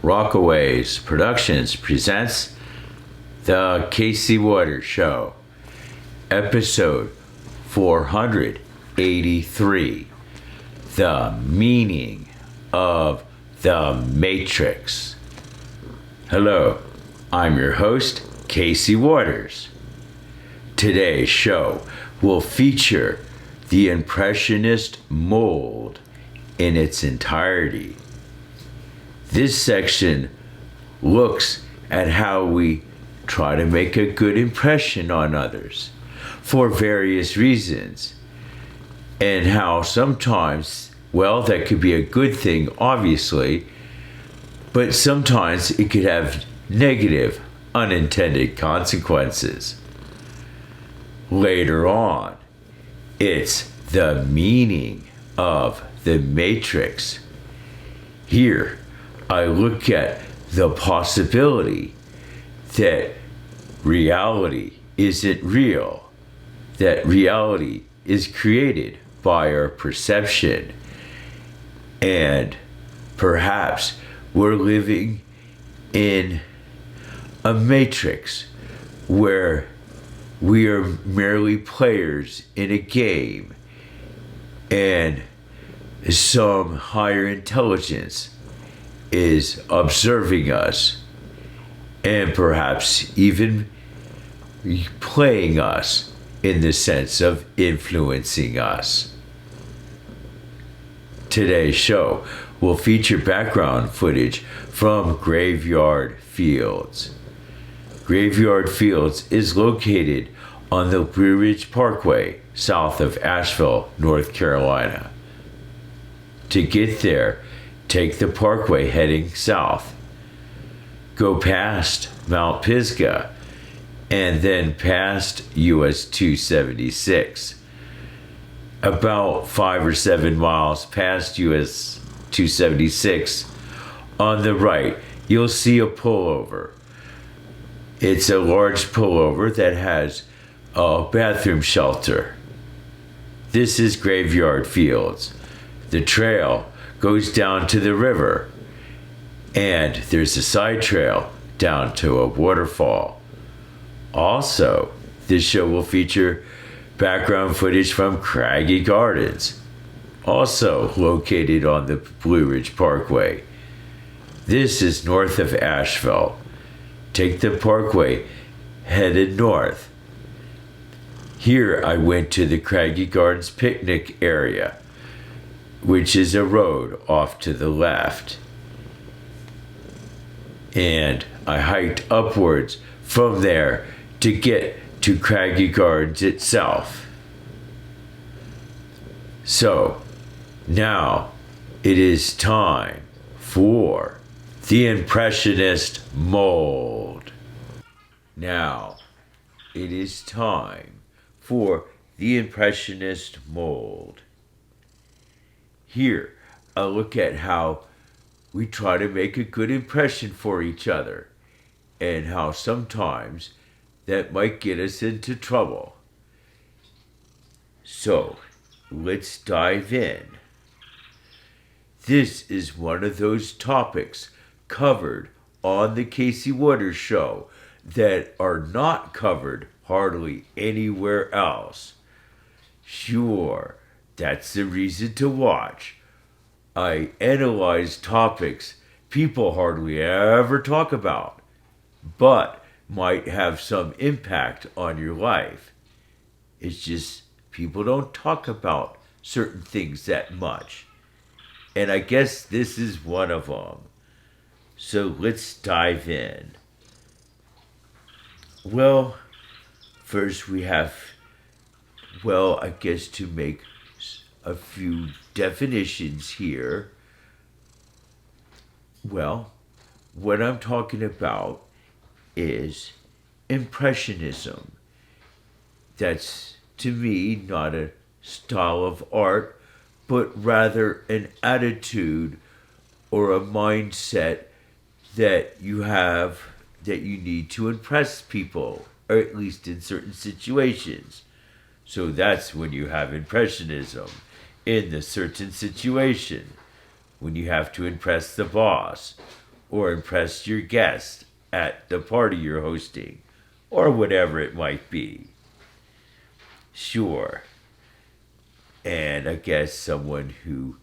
Rockaways Productions presents The Casey Waters Show, episode 483, The Meaning of the Matrix. Hello, I'm your host, Casey Waters. Today's show will feature the Impressionist Mold in its entirety. This section looks at how we try to make a good impression on others for various reasons, and how sometimes, well, that could be a good thing, obviously, but sometimes it could have negative, unintended consequences. Later on, it's the meaning of the Matrix. Here, I look at the possibility that reality isn't real, that reality is created by our perception, and perhaps we're living in a matrix where we are merely players in a game, and some higher intelligence is observing us and perhaps even playing us in the sense of influencing us. Today's show will feature background footage from Graveyard Fields. Graveyard Fields is located on the Blue Ridge Parkway, south of Asheville, North Carolina. To get there, take the parkway heading south. Go past Mount Pisgah and then past US 276. About 5 or 7 miles past US 276, on the right, you'll see a pullover. It's a large pullover that has a bathroom shelter. This is Graveyard Fields. The trail goes down to the river, and there's a side trail down to a waterfall. Also, this show will feature background footage from Craggy Gardens, also located on the Blue Ridge Parkway. This is north of Asheville. Take the parkway headed north. Here I went to the Craggy Gardens picnic area, which is a road off to the left. And I hiked upwards from there to get to Craggy Gardens itself. So, now it is time for the Impressionist Mold. Now, it is time for the Impressionist Mold. Here, I look at how we try to make a good impression for each other, and how sometimes that might get us into trouble. So, let's dive in. This is one of those topics covered on the Casey Waters Show that are not covered hardly anywhere else. Sure, that's the reason to watch. I analyze topics people hardly ever talk about, but might have some impact on your life. It's just people don't talk about certain things that much. And I guess this is one of them. So let's dive in. Well, first we have, I guess to make a few definitions here. Well, what I'm talking about is Impressionism. That's, to me, not a style of art, but rather an attitude or a mindset that you have, that you need to impress people, or at least in certain situations. So that's when you have Impressionism, in the certain situation. when you have to impress the boss, or impress your guest at the party you're hosting, or whatever it might be. Sure. And I guess someone who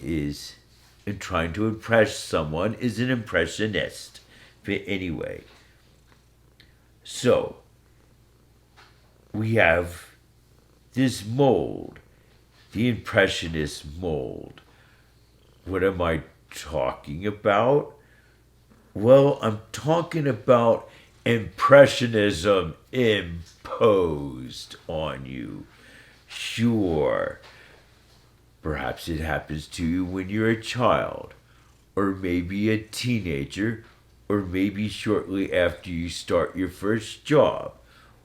is trying to impress someone is an impressionist. But anyway, so we have this mold, the Impressionist mold. What am I talking about? Well, I'm talking about Impressionism imposed on you. Sure. Perhaps it happens to you when you're a child, or maybe a teenager, or maybe shortly after you start your first job,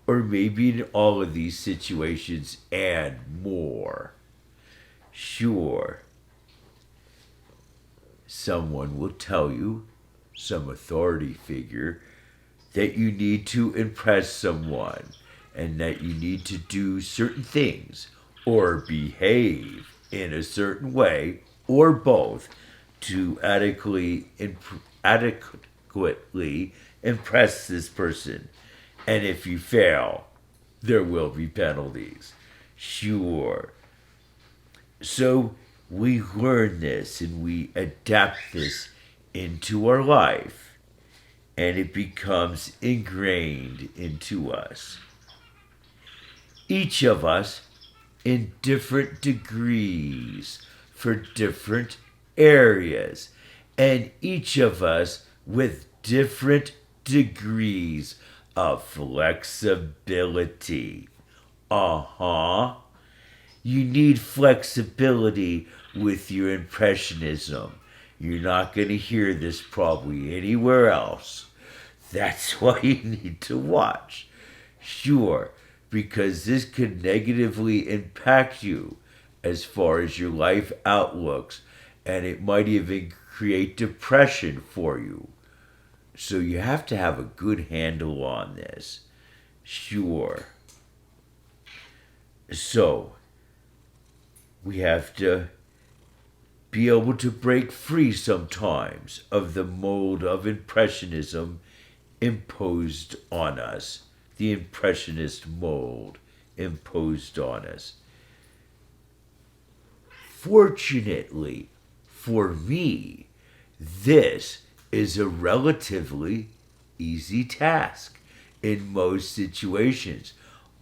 or maybe in all of these situations and more. Sure. Someone will tell you, some authority figure, that you need to impress someone and that you need to do certain things or behave in a certain way or both to adequately impress this person. And if you fail, there will be penalties. Sure. So we learn this and we adapt this into our life, and it becomes ingrained into us. Each of us in different degrees for different areas, and each of us with different degrees of flexibility. You need flexibility with your impressionism. You're not going to hear this probably anywhere else. That's why you need to watch. Sure, because this could negatively impact you as far as your life outlooks, and it might even create depression for you. So you have to have a good handle on this. Sure. So, we have to be able to break free sometimes of the mold of impressionism imposed on us. The impressionist mold imposed on us. Fortunately for me, this is a relatively easy task in most situations.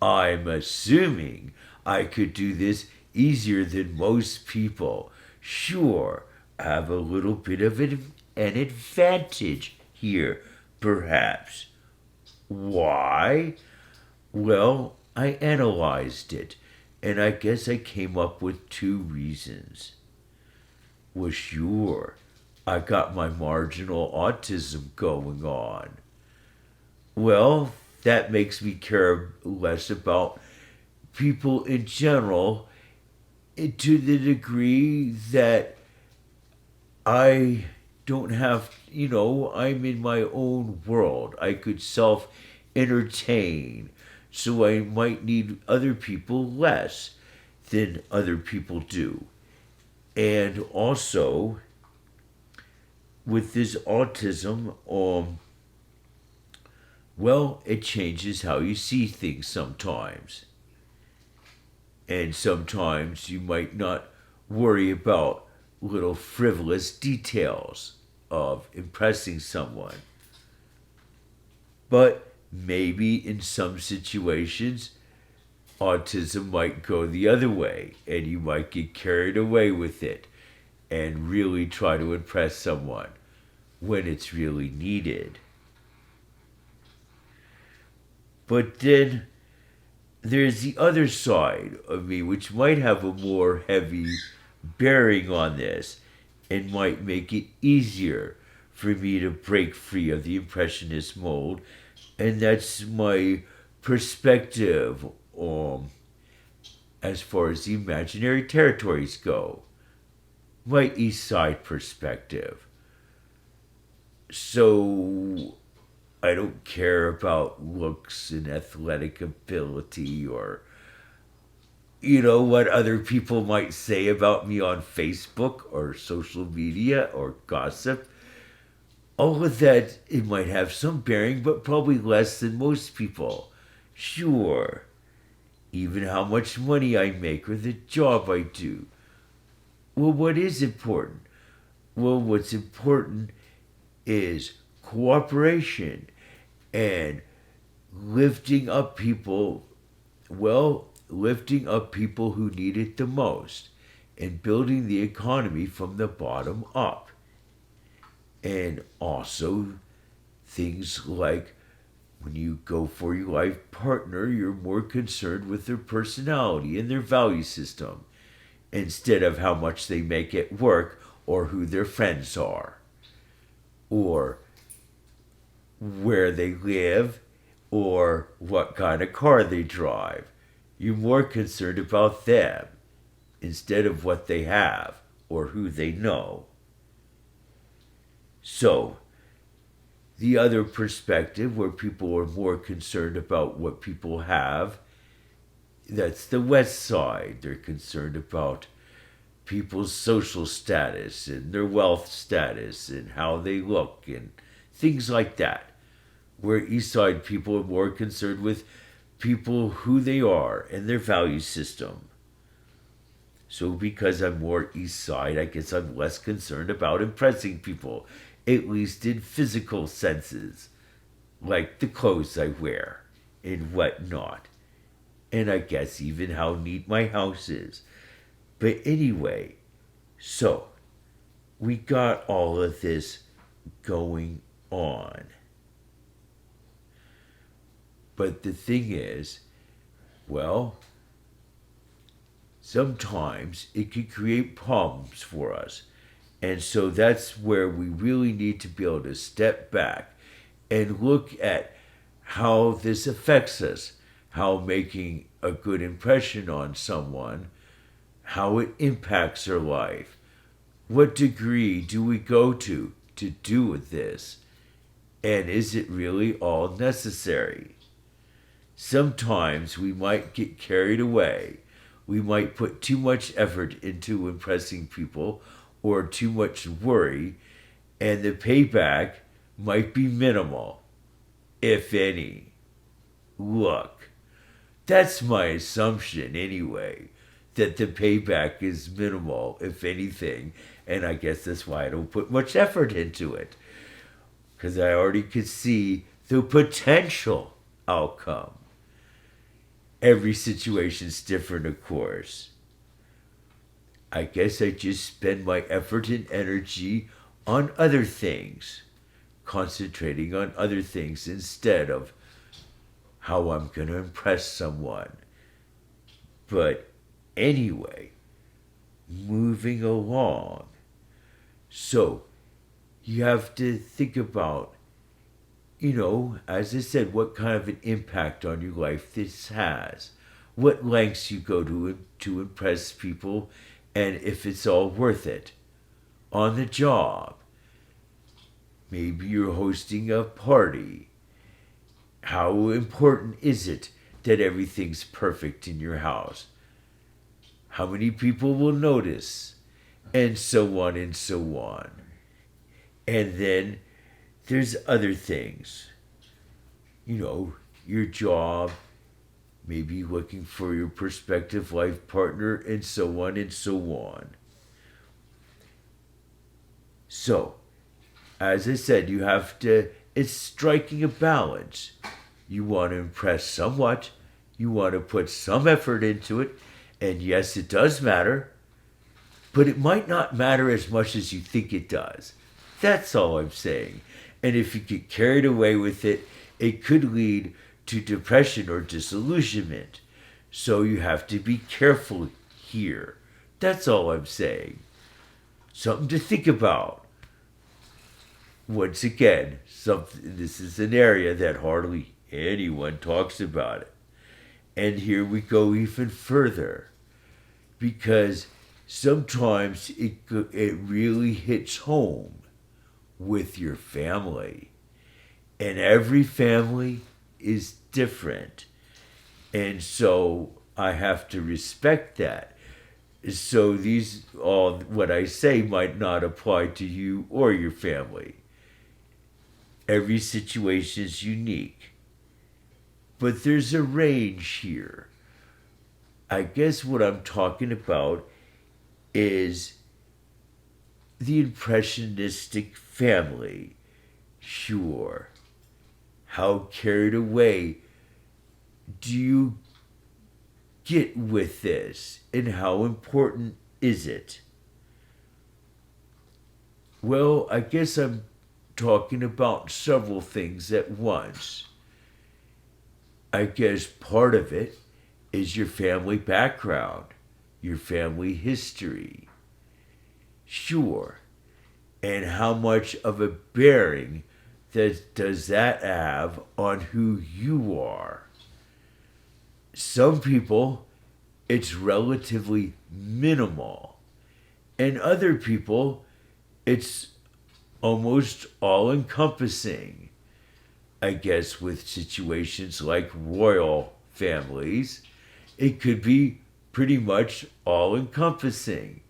I'm assuming I could do this easier than most people. Sure, I have a little bit of an advantage here, perhaps. Why? Well, I analyzed it, and I guess I came up with two reasons. Well, sure, I got my marginal autism going on. Well, that makes me care less about people in general to the degree that I don't have, I'm in my own world. I could self entertain, so I might need other people less than other people do. And also, with this autism, well, it changes how you see things sometimes. And sometimes you might not worry about little frivolous details of impressing someone. But maybe in some situations, autism might go the other way, and you might get carried away with it and really try to impress someone when it's really needed. But then there's the other side of me, which might have a more heavy bearing on this and might make it easier for me to break free of the impressionist mold, and that's my perspective as far as the imaginary territories go, my East Side perspective. So I don't care about looks and athletic ability or, what other people might say about me on Facebook or social media or gossip. All of that, it might have some bearing, but probably less than most people. Sure, even how much money I make or the job I do. Well, what is important? Well, what's important is cooperation and lifting up people, lifting up people who need it the most and building the economy from the bottom up. And also things like when you go for your life partner, you're more concerned with their personality and their value system instead of how much they make at work or who their friends are or where they live or what kind of car they drive. You're more concerned about them instead of what they have or who they know. So, the other perspective where people are more concerned about what people have, that's the West Side. They're concerned about people's social status and their wealth status and how they look and things like that. Where East Side people are more concerned with people who they are and their value system. So because I'm more East Side, I guess I'm less concerned about impressing people, at least in physical senses, like the clothes I wear and whatnot. And I guess even how neat my house is. But anyway, so we got all of this going on. But the thing is, well, sometimes it can create problems for us. And so that's where we really need to be able to step back and look at how this affects us, how making a good impression on someone, how it impacts our life. What degree do we go to do with this? And is it really all necessary? Sometimes we might get carried away. We might put too much effort into impressing people or too much worry, and the payback might be minimal, if any. Look, that's my assumption anyway, that the payback is minimal, if anything, and I guess that's why I don't put much effort into it, because I already could see the potential outcome. Every situation's different, of course. I guess I just spend my effort and energy on other things, concentrating on other things instead of how I'm going to impress someone. But anyway, moving along. So, you have to think about, as I said, what kind of an impact on your life this has. What lengths you go to impress people, and if it's all worth it. On the job, maybe you're hosting a party. How important is it that everything's perfect in your house? How many people will notice? And so on and so on. And then there's other things. Your job, maybe looking for your prospective life partner, and so on and so on. So, as I said, it's striking a balance. You want to impress somewhat, you want to put some effort into it, and yes, it does matter, but it might not matter as much as you think it does. That's all I'm saying. And if you get carried away with it, it could lead to depression or disillusionment. So you have to be careful here. That's all I'm saying. Something to think about. Once again, this is an area that hardly anyone talks about it. And here we go even further. Because sometimes it really hits home with your family. And every family is different. And so I have to respect that. So all what I say might not apply to you or your family. Every situation is unique. But there's a range here. I guess what I'm talking about is the impressionistic family. Sure. How carried away do you get with this, and how important is it? Well, I guess I'm talking about several things at once. I guess part of it is your family background, your family history. Sure. And how much of a bearing does that have on who you are? Some people, it's relatively minimal. And other people, it's almost all encompassing. I guess with situations like royal families, it could be pretty much all encompassing.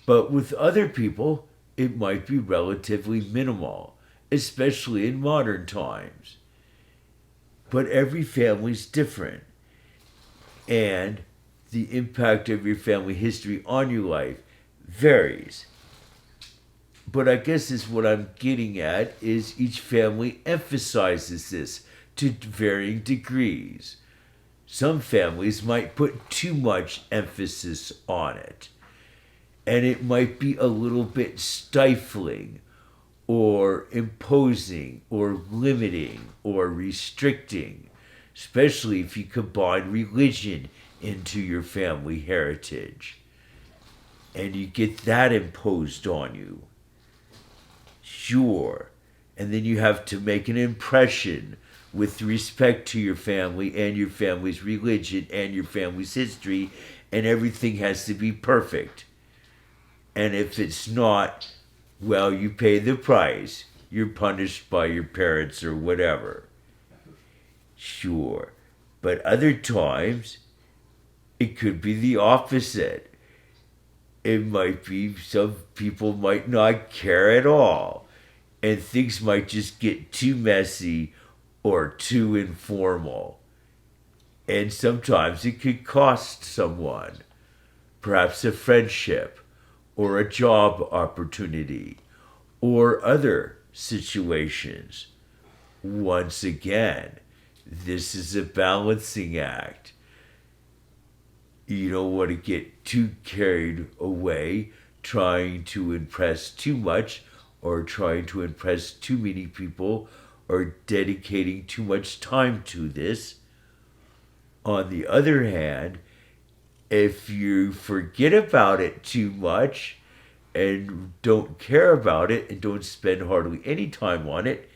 But with other people, it might be relatively minimal, especially in modern times. But every family's different. And the impact of your family history on your life varies. But I guess is what I'm getting at is each family emphasizes this to varying degrees. Some families might put too much emphasis on it, and it might be a little bit stifling or imposing or limiting or restricting, especially if you combine religion into your family heritage and you get that imposed on you. Sure. And then you have to make an impression with respect to your family and your family's religion and your family's history, and everything has to be perfect. And if it's not, well, you pay the price. You're punished by your parents or whatever. Sure. But other times, it could be the opposite. It might be some people might not care at all, and things might just get too messy or too informal. And sometimes it could cost someone, perhaps a friendship or a job opportunity or other situations. Once again, this is a balancing act. You don't want to get too carried away trying to impress too much or trying to impress too many people or dedicating too much time to this. On the other hand, if you forget about it too much and don't care about it and don't spend hardly any time on it,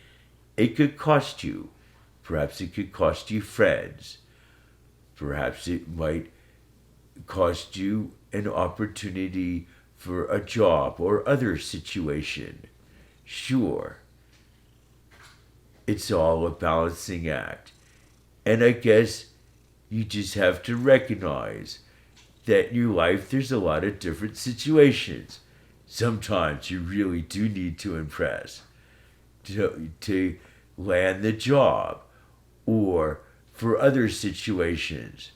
it could cost you. Perhaps it could cost you friends. Perhaps it might cost you an opportunity for a job or other situation. Sure. It's all a balancing act. And I guess you just have to recognize that in your life there's a lot of different situations. Sometimes you really do need to impress to land the job, or for other situations,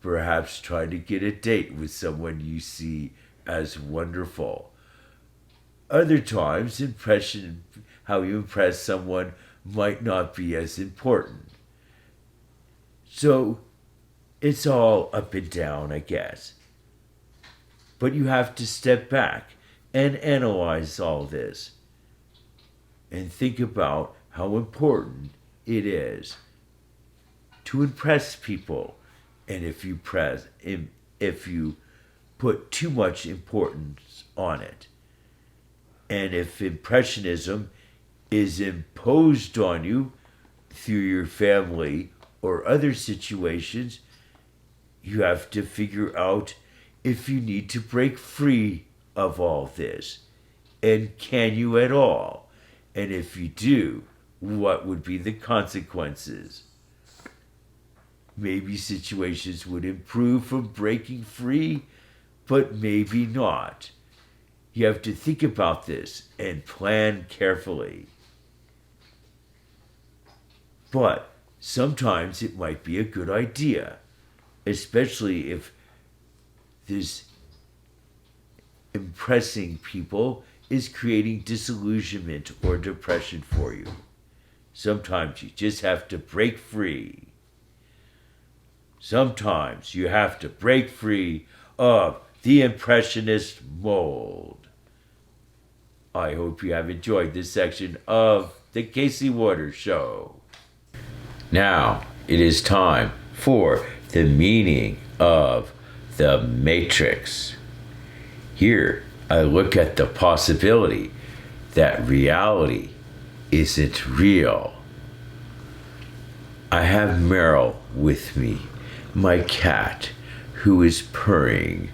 perhaps try to get a date with someone you see as wonderful. Other times, how you impress someone might not be as important. So, it's all up and down, I guess. But you have to step back and analyze all this and think about how important it is to impress people. And if you put too much importance on it, and if impressionism is imposed on you through your family or other situations, you have to figure out if you need to break free of all this. And can you at all? And if you do, what would be the consequences? Maybe situations would improve from breaking free, but maybe not. You have to think about this and plan carefully. But sometimes it might be a good idea, especially if this impressing people is creating disillusionment or depression for you. Sometimes you just have to break free. Sometimes you have to break free of the Impressionist mold. I hope you have enjoyed this section of the Casey Waters Show. Now it is time for the meaning of the Matrix. Here I look at the possibility that reality isn't real. I have Meryl with me, my cat, who is purring.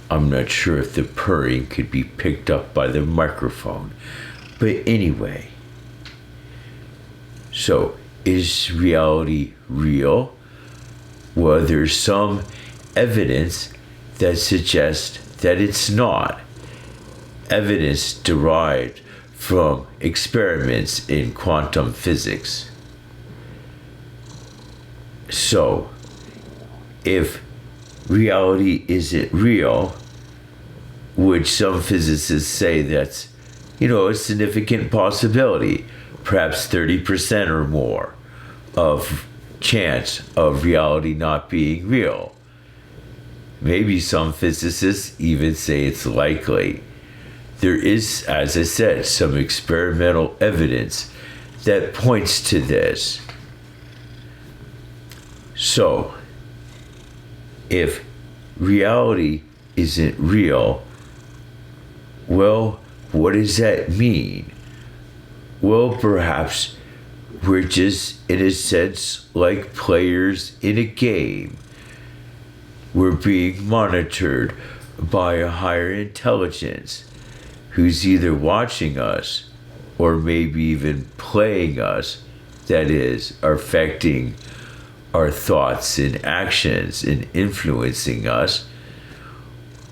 I'm not sure if the purring could be picked up by the microphone, but anyway. So, is reality real? Well, there's some evidence that suggests that it's not. Evidence derived from experiments in quantum physics. So, if reality isn't real, which some physicists say that's, a significant possibility, perhaps 30% or more of chance of reality not being real. Maybe some physicists even say it's likely. There is, as I said, some experimental evidence that points to this. So, if reality isn't real, well, what does that mean? Well, perhaps we're just, in a sense, like players in a game. We're being monitored by a higher intelligence who's either watching us or maybe even playing us, that is, affecting our thoughts and actions and influencing us,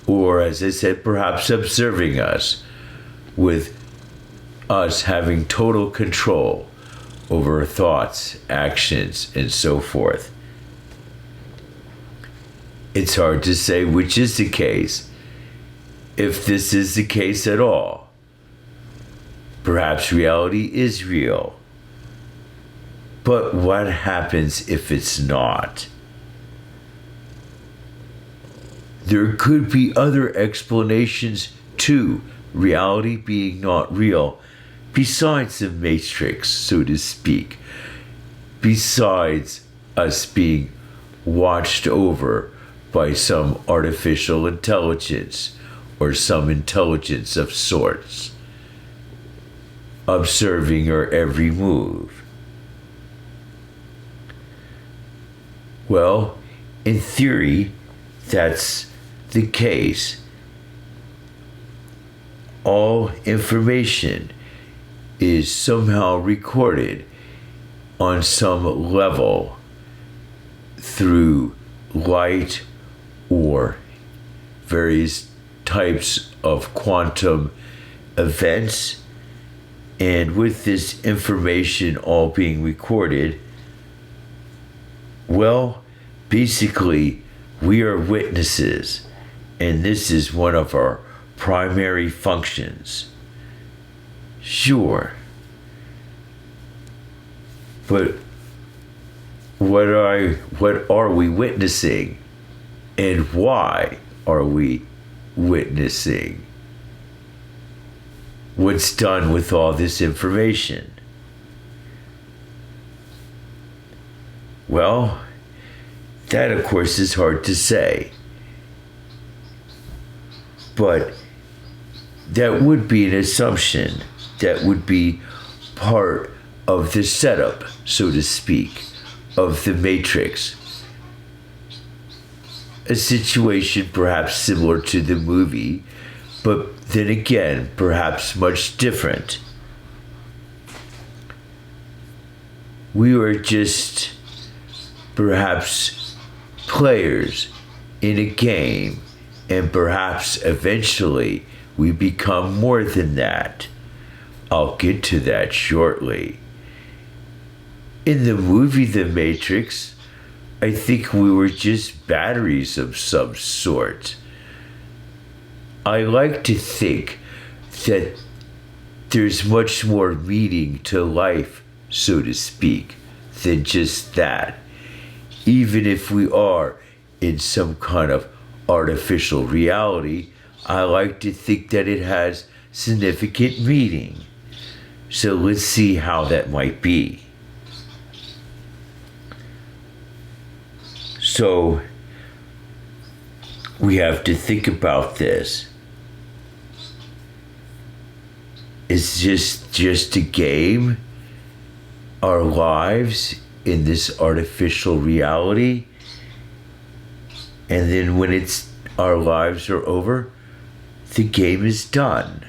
or, as I said, perhaps observing us, with us having total control over our thoughts, actions, and so forth. It's hard to say which is the case, if this is the case at all. Perhaps reality is real. But what happens if it's not? There could be other explanations to reality being not real, besides the Matrix, so to speak, besides us being watched over by some artificial intelligence or some intelligence of sorts, observing our every move. Well, in theory, that's the case. All information is somehow recorded on some level through light or various types of quantum events. And with this information all being recorded, well, basically, we are witnesses, and this is one of our primary functions. Sure. But what are we witnessing? And why are we witnessing? What's done with all this information? Well, that of course is hard to say. But that would be an assumption. That would be part of the setup, so to speak, of the Matrix. A situation perhaps similar to the movie, but then again, perhaps much different. We were just perhaps players in a game, and perhaps eventually we become more than that. I'll get to that shortly. In the movie The Matrix, I think we were just batteries of some sort. I like to think that there's much more meaning to life, so to speak, than just that. Even if we are in some kind of artificial reality, I like to think that it has significant meaning. So let's see how that might be. So we have to think about this. Is this just a game? Our lives in this artificial reality? And then when our lives are over, the game is done?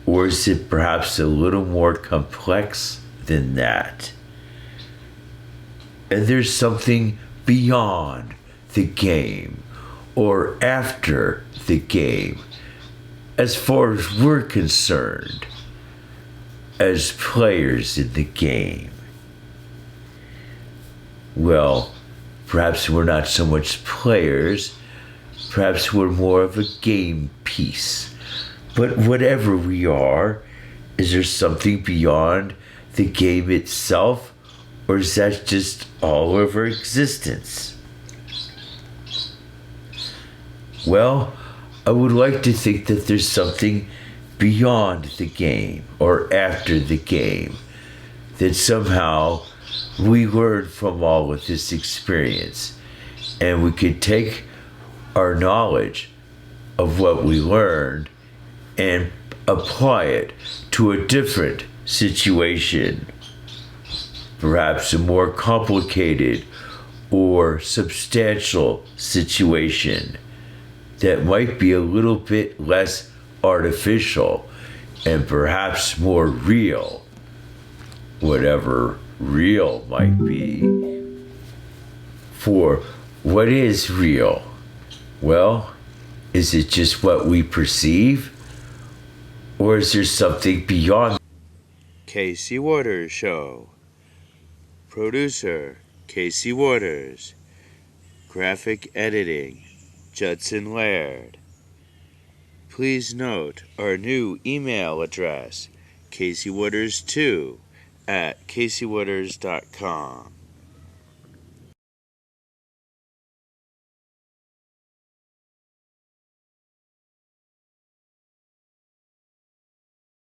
Or is it perhaps a little more complex than that? And there's something beyond the game or after the game, as far as we're concerned, as players in the game. Well, perhaps we're not so much players, perhaps we're more of a game piece. But whatever we are, is there something beyond the game itself? Or is that just all of our existence? Well, I would like to think that there's something beyond the game or after the game, that somehow we learn from all of this experience and we could take our knowledge of what we learned and apply it to a different situation. Perhaps a more complicated or substantial situation that might be a little bit less artificial and perhaps more real, whatever real might be. For what is real? Well, is it just what we perceive? Or is there something beyond? Casey Waters Show. Producer, Casey Waters. Graphic editing, Judson Laird. Please note our new email address, caseywaters2@caseywaters.com.